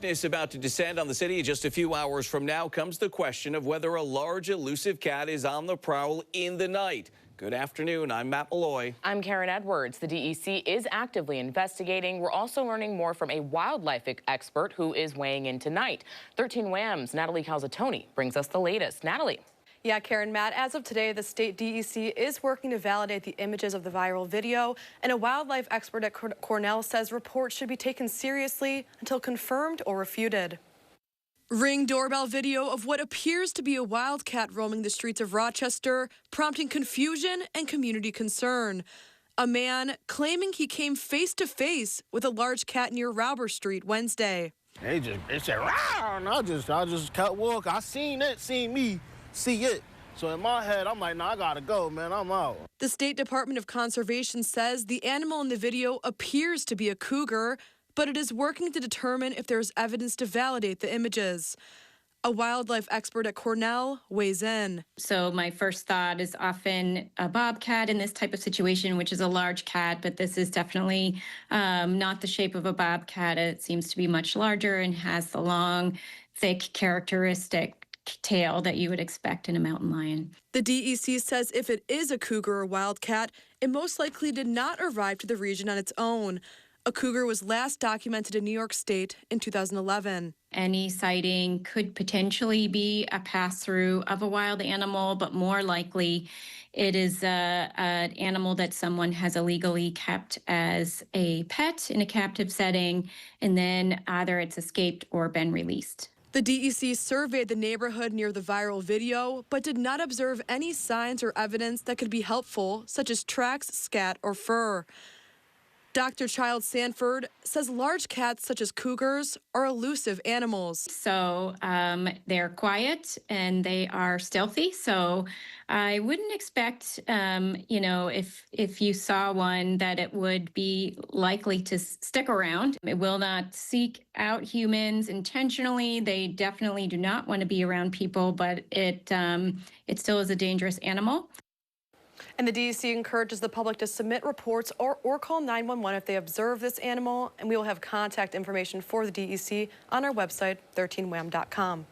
Darkness about to descend on the city. Just a few hours from now comes the question of whether a large elusive cat is on the prowl in the night. Good afternoon. I'm Matt Malloy. I'm Karen Edwards. The DEC is actively investigating. We're also learning more from a wildlife expert who is weighing in tonight. 13 WHAM's Natalie Calzatoni brings us the latest. Natalie. Yeah, Karen, Matt, as of today, the state DEC is working to validate the images of the viral video, and a wildlife expert at Cornell says reports should be taken seriously until confirmed or refuted. Ring doorbell video of what appears to be a wildcat roaming the streets of Rochester, prompting confusion and community concern. A man claiming he came face to face with a large cat near Rauber Street Wednesday. They said, "Rawr," and I just kept walking. I seen me see it. So in my head, I'm like, I gotta go, man, I'm out. The State Department of Conservation says the animal in the video appears to be a cougar, but it is working to determine if there's evidence to validate the images. A wildlife expert at Cornell weighs in. So my first thought is often a bobcat in this type of situation, which is a large cat, but this is definitely not the shape of a bobcat. It seems to be much larger and has the long, thick, characteristic tail that you would expect in a mountain lion. The DEC says if it is a cougar or wildcat, it most likely did not arrive to the region on its own. A cougar was last documented in New York State in 2011. Any sighting could potentially be a pass-through of a wild animal, but more likely it is an animal that someone has illegally kept as a pet in a captive setting, and then either it's escaped or been released. The DEC surveyed the neighborhood near the viral video, but did not observe any signs or evidence that could be helpful, such as tracks, scat, or fur. Dr. Childs-Sanford says large cats, such as cougars, are elusive animals. So they're quiet and they are stealthy. So I wouldn't expect, if you saw one, that it would be likely to stick around. It will not seek out humans intentionally. They definitely do not want to be around people, but it still is a dangerous animal. And the DEC encourages the public to submit reports or call 911 if they observe this animal, and we will have contact information for the DEC on our website, 13wham.com.